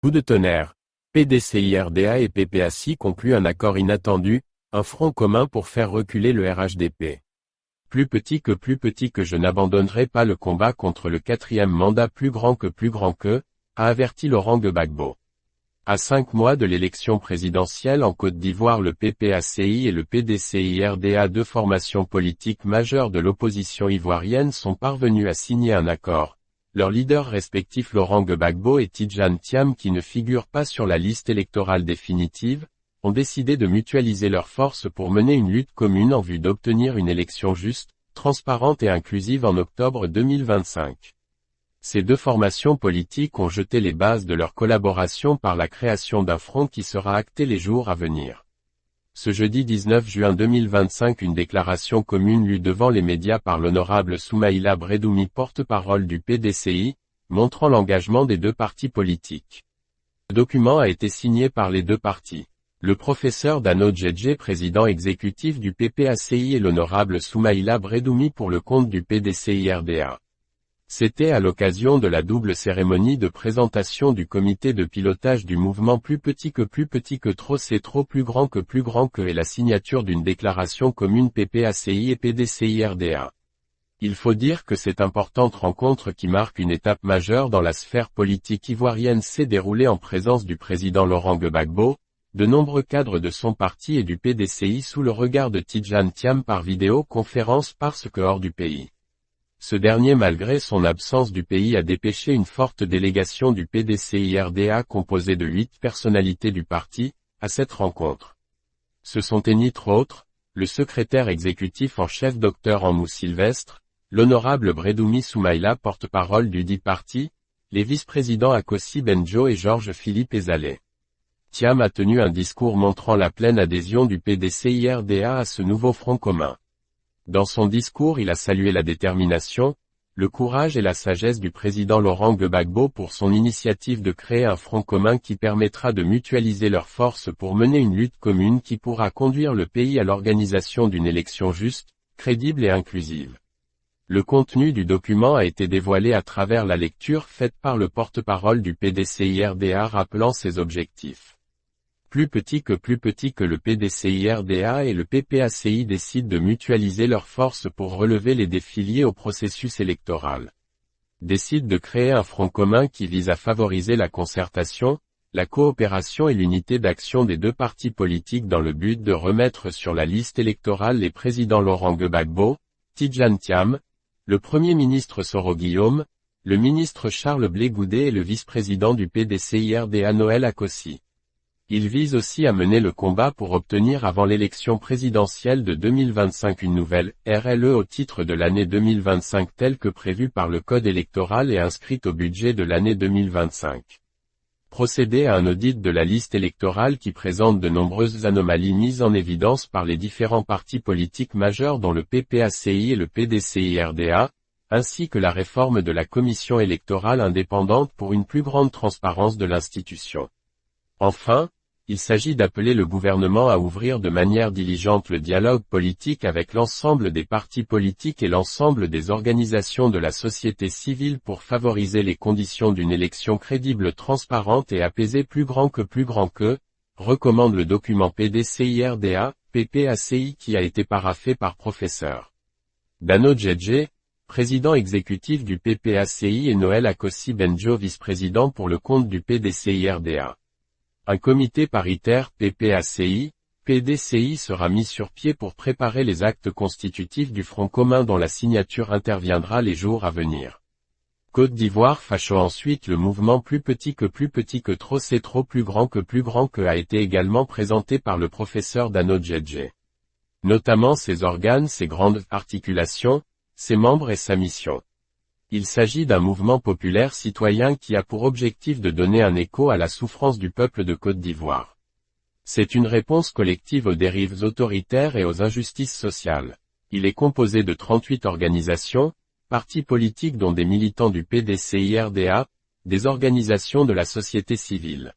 Coup de tonnerre. PDCI-RDA et PPACI concluent un accord inattendu, un front commun pour faire reculer le RHDP. Plus petit que je n'abandonnerai pas le combat contre le quatrième mandat plus grand que, a averti Laurent Gbagbo. À 5 mois de l'élection présidentielle en Côte d'Ivoire, le PPACI et le PDCI-RDA, deux formations politiques majeures de l'opposition ivoirienne, sont parvenus à signer un accord. Leurs leaders respectifs Laurent Gbagbo et Tidjane Thiam, qui ne figurent pas sur la liste électorale définitive, ont décidé de mutualiser leurs forces pour mener une lutte commune en vue d'obtenir une élection juste, transparente et inclusive en octobre 2025. Ces deux formations politiques ont jeté les bases de leur collaboration par la création d'un front qui sera acté les jours à venir. Ce jeudi 19 juin 2025, une déclaration commune lue devant les médias par l'honorable Soumaïla Bredoumi, porte-parole du PDCI, montrant l'engagement des deux partis politiques. Le document a été signé par les deux partis. Le professeur Dano Djedje, président exécutif du PPACI, et l'honorable Soumaïla Bredoumi pour le compte du PDCI-RDA. C'était à l'occasion de la double cérémonie de présentation du comité de pilotage du mouvement Plus petit que trop c'est trop plus grand que et la signature d'une déclaration commune PPACI et PDCI-RDA. Il faut dire que cette importante rencontre, qui marque une étape majeure dans la sphère politique ivoirienne, s'est déroulée en présence du président Laurent Gbagbo, de nombreux cadres de son parti et du PDCI sous le regard de Tidjane Thiam par vidéoconférence parce que hors du pays. Ce dernier, malgré son absence du pays, a dépêché une forte délégation du PDCI-RDA composée de 8 personnalités du parti, à cette rencontre. Ce sont entre autres, le secrétaire exécutif en chef Dr Amou Sylvestre, l'honorable Bredoumi Soumaïla, porte-parole du dit parti, les vice-présidents Akossi Benjo et Georges Philippe Ezalé. Thiam a tenu un discours montrant la pleine adhésion du PDCI-RDA à ce nouveau front commun. Dans son discours, il a salué la détermination, le courage et la sagesse du président Laurent Gbagbo pour son initiative de créer un front commun qui permettra de mutualiser leurs forces pour mener une lutte commune qui pourra conduire le pays à l'organisation d'une élection juste, crédible et inclusive. Le contenu du document a été dévoilé à travers la lecture faite par le porte-parole du PDCI-RDA rappelant ses objectifs. Plus petit que le PDCI-RDA et le PPACI décident de mutualiser leurs forces pour relever les défis liés au processus électoral. Décident de créer un front commun qui vise à favoriser la concertation, la coopération et l'unité d'action des deux partis politiques dans le but de remettre sur la liste électorale les présidents Laurent Gbagbo, Tidjane Thiam, le Premier ministre Soro Guillaume, le ministre Charles Blé Goudé et le vice-président du PDCI-RDA Noël Akossi. Il vise aussi à mener le combat pour obtenir avant l'élection présidentielle de 2025 une nouvelle RLE au titre de l'année 2025 telle que prévue par le Code électoral et inscrite au budget de l'année 2025. Procéder à un audit de la liste électorale qui présente de nombreuses anomalies mises en évidence par les différents partis politiques majeurs dont le PPACI et le PDCI-RDA, ainsi que la réforme de la commission électorale indépendante pour une plus grande transparence de l'institution. Enfin, il s'agit d'appeler le gouvernement à ouvrir de manière diligente le dialogue politique avec l'ensemble des partis politiques et l'ensemble des organisations de la société civile pour favoriser les conditions d'une élection crédible, transparente et apaisée. Plus grand que, recommande le document PDCI-RDA, PPACI qui a été paraphé par Professeur Dano Djedje, président exécutif du PPACI et Noël Akossi Benjo, vice-président pour le compte du PDCI-RDA. Un comité paritaire PPACI, PDCI sera mis sur pied pour préparer les actes constitutifs du Front commun dont la signature interviendra les jours à venir. Côte d'Ivoire facho. Ensuite, le mouvement Plus petit que trop c'est trop plus grand que a été également présenté par le professeur Dano Djedje. Notamment ses organes, ses grandes articulations, ses membres et sa mission. Il s'agit d'un mouvement populaire citoyen qui a pour objectif de donner un écho à la souffrance du peuple de Côte d'Ivoire. C'est une réponse collective aux dérives autoritaires et aux injustices sociales. Il est composé de 38 organisations, partis politiques dont des militants du PDCI-RDA, des organisations de la société civile.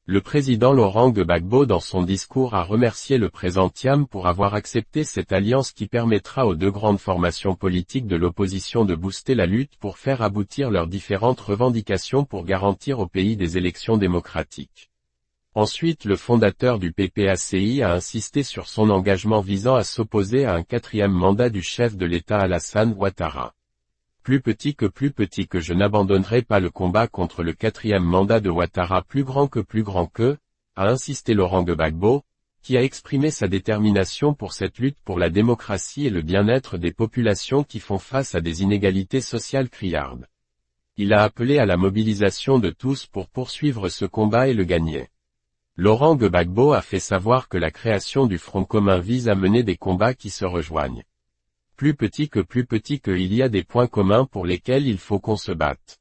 Le président Laurent Gbagbo dans son discours a remercié le président Thiam pour avoir accepté cette alliance qui permettra aux deux grandes formations politiques de l'opposition de booster la lutte pour faire aboutir leurs différentes revendications pour garantir au pays des élections démocratiques. Ensuite, le fondateur du PPACI a insisté sur son engagement visant à s'opposer à un 4e mandat du chef de l'État Alassane Ouattara. Plus petit que je n'abandonnerai pas le combat contre le 4e mandat de Ouattara plus grand que, a insisté Laurent Gbagbo, qui a exprimé sa détermination pour cette lutte pour la démocratie et le bien-être des populations qui font face à des inégalités sociales criardes. Il a appelé à la mobilisation de tous pour poursuivre ce combat et le gagner. Laurent Gbagbo a fait savoir que la création du Front commun vise à mener des combats qui se rejoignent. Plus petit que il y a des points communs pour lesquels il faut qu'on se batte.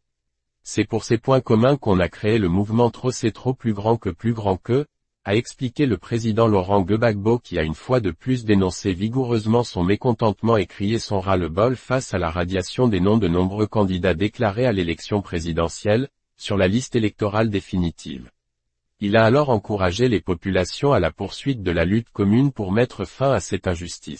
C'est pour ces points communs qu'on a créé le mouvement Trop c'est trop plus grand que, a expliqué le président Laurent Gbagbo qui a une fois de plus dénoncé vigoureusement son mécontentement et crié son ras-le-bol face à la radiation des noms de nombreux candidats déclarés à l'élection présidentielle, sur la liste électorale définitive. Il a alors encouragé les populations à la poursuite de la lutte commune pour mettre fin à cette injustice.